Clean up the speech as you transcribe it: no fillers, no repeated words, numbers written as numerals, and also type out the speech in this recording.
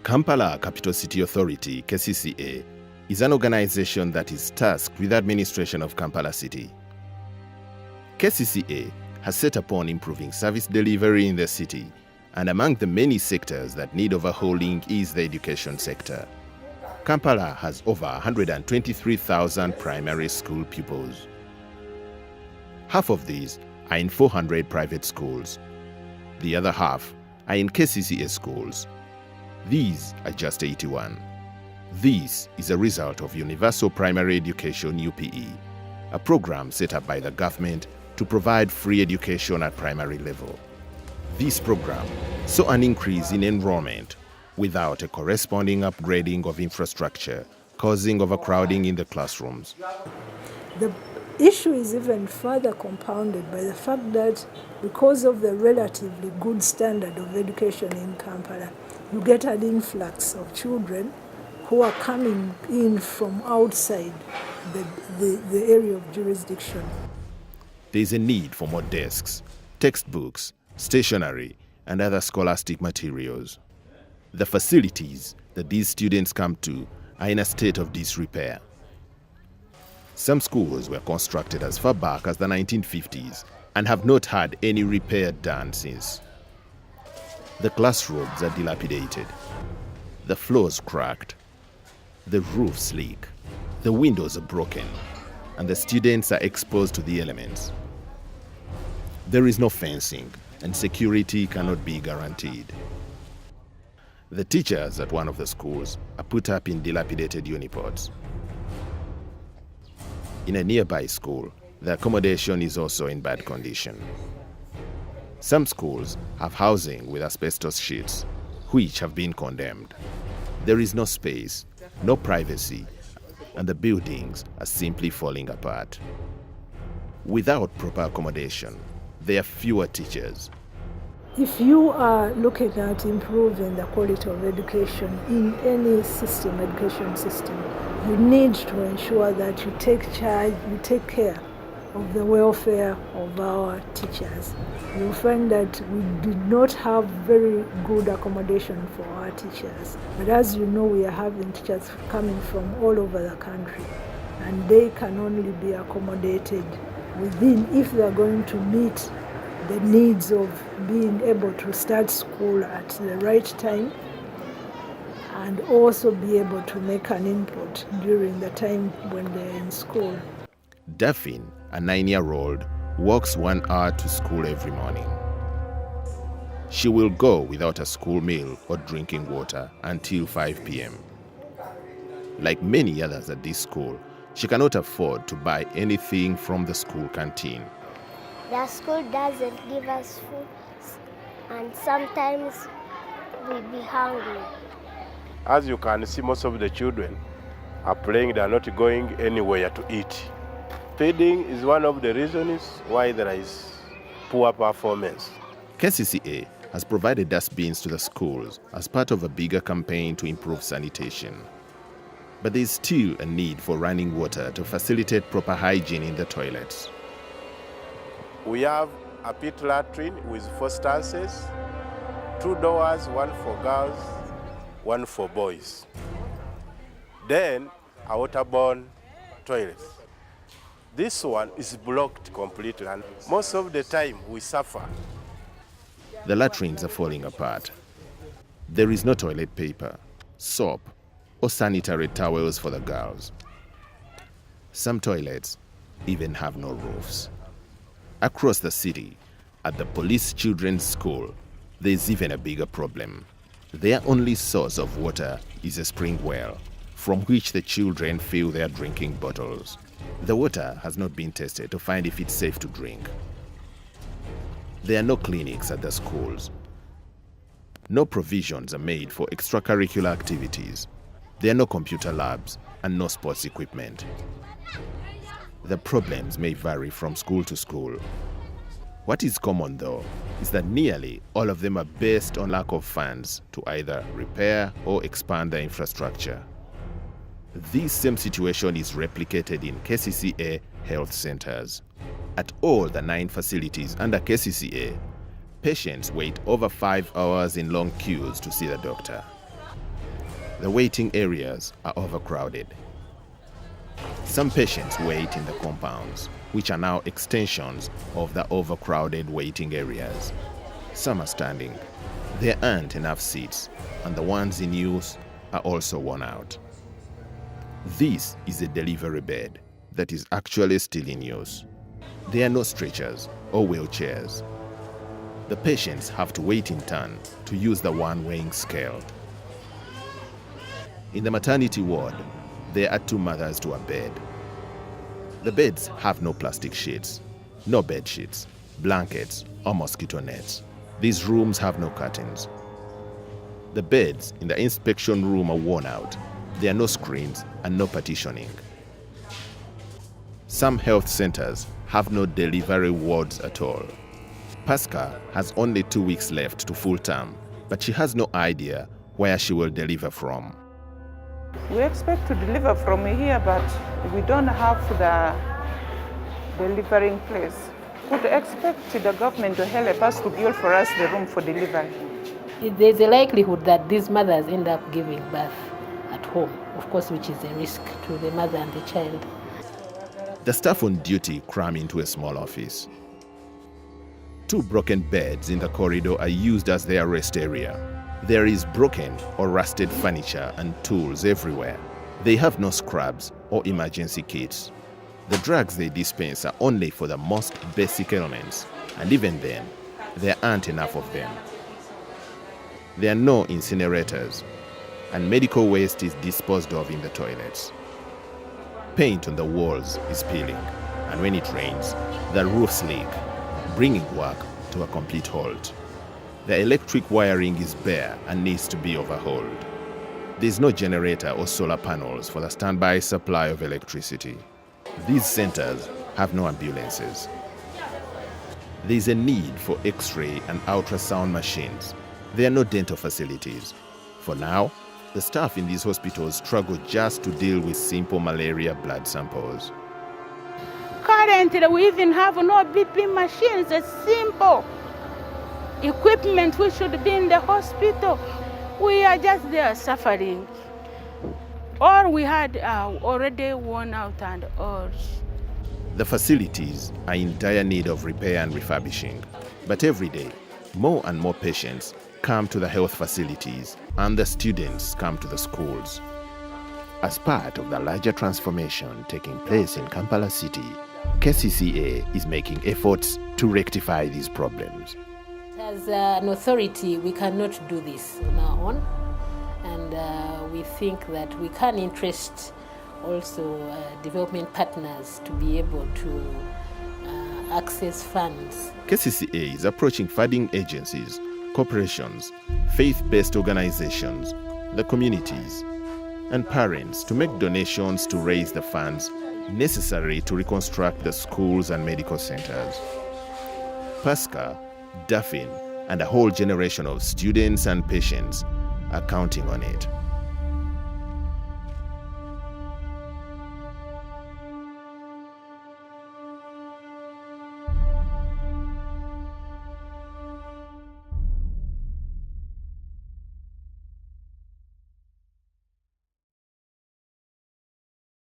Kampala Capital City Authority, KCCA, is an organization that is tasked with the administration of Kampala City. KCCA has set upon improving service delivery in the city, and among the many sectors that need overhauling is the education sector. Kampala has over 123,000 primary school pupils. Half of these are in 400 private schools. The other half are in KCCA schools. These are just 81. This is a result of Universal Primary Education UPE, a program set up by the government to provide free education at primary level. This program saw an increase in enrollment without a corresponding upgrading of infrastructure, causing overcrowding in the classrooms. The issue is even further compounded by the fact that because of the relatively good standard of education in Kampala, you get an influx of children who are coming in from outside the area of jurisdiction. There is a need for more desks, textbooks, stationery, and other scholastic materials. The facilities that these students come to are in a state of disrepair. Some schools were constructed as far back as the 1950s and have not had any repair done since. The classrooms are dilapidated, the floors cracked, the roofs leak, the windows are broken, and the students are exposed to the elements. There is no fencing, and security cannot be guaranteed. The teachers at one of the schools are put up in dilapidated unipods. In a nearby school, the accommodation is also in bad condition. Some schools have housing with asbestos sheets, which have been condemned. There is no space, no privacy, and the buildings are simply falling apart. Without proper accommodation, there are fewer teachers. If you are looking at improving the quality of education in any system, education system, you need to ensure that you take charge, you take care of the welfare of our teachers. You'll find that we did not have very good accommodation for our teachers. But as you know, we are having teachers coming from all over the country, and they can only be accommodated within, if they are going to meet the needs of being able to start school at the right time and also be able to make an input during the time when they're in school. Daphne, a 9-year-old, walks 1 hour to school every morning. She will go without a school meal or drinking water until 5 p.m. Like many others at this school, she cannot afford to buy anything from the school canteen. The school doesn't give us food, and sometimes we be hungry. As you can see, most of the children are playing, they are not going anywhere to eat. Feeding is one of the reasons why there is poor performance. KCCA has provided dustbins to the schools as part of a bigger campaign to improve sanitation. But there is still a need for running water to facilitate proper hygiene in the toilets. We have a pit latrine with 4 stances, 2 doors, one for girls, one for boys. Then a waterborne toilet. This one is blocked completely, and most of the time we suffer. The latrines are falling apart. There is no toilet paper, soap, or sanitary towels for the girls. Some toilets even have no roofs. Across the city, at the police children's school, there is even a bigger problem. Their only source of water is a spring well, from which the children fill their drinking bottles. The water has not been tested to find if it's safe to drink. There are no clinics at the schools. No provisions are made for extracurricular activities. There are no computer labs and no sports equipment. The problems may vary from school to school. What is common, though, is that nearly all of them are based on lack of funds to either repair or expand their infrastructure. This same situation is replicated in KCCA health centers. At all the 9 facilities under KCCA, patients wait over 5 hours in long queues to see the doctor. the waiting areas are overcrowded. Some patients wait in the compounds, which are now extensions of the overcrowded waiting areas. Some are standing. There aren't enough seats, and the ones in use are also worn out. This is a delivery bed that is actually still in use. There are no stretchers or wheelchairs. The patients have to wait in turn to use the one weighing scale. In the maternity ward, there are 2 mothers to a bed. The beds have no plastic sheets, no bed sheets, blankets, or mosquito nets. These rooms have no curtains. The beds in the inspection room are worn out. There are no screens and no partitioning. Some health centers have no delivery wards at all. Pascal has only 2 weeks left to full term, but she has no idea where she will deliver from. We expect to deliver from here, but we don't have the delivering place. We would expect the government to help us to build for us the room for delivery. There's a likelihood that these mothers end up giving birth at home, of course, which is a risk to the mother and the child. The staff on duty cram into a small office. 2 broken beds in the corridor are used as their rest area. There is broken or rusted furniture and tools everywhere. They have no scrubs or emergency kits. The drugs they dispense are only for the most basic ailments, and even then, there aren't enough of them. There are no incinerators, and medical waste is disposed of in the toilets. Paint on the walls is peeling, and when it rains, the roofs leak, bringing work to a complete halt. The electric wiring is bare and needs to be overhauled. There's no generator or solar panels for the standby supply of electricity. These centers have no ambulances. There's a need for X-ray and ultrasound machines. There are no dental facilities. For now, the staff in these hospitals struggle just to deal with simple malaria blood samples. Currently, we even have no BP machines, a simple equipment which should be in the hospital. We are just there suffering. All we had are already worn out and old. The facilities are in dire need of repair and refurbishing, but every day, more and more patients come to the health facilities and the students come to the schools. As part of the larger transformation taking place in Kampala City, KCCA is making efforts to rectify these problems. As an authority, we cannot do this on our own, and we think that we can interest also development partners to be able to access funds. KCCA is approaching funding agencies, corporations, faith-based organizations, the communities, and parents to make donations to raise the funds necessary to reconstruct the schools and medical centers. Pascal, Daphne, and a whole generation of students and patients are counting on it.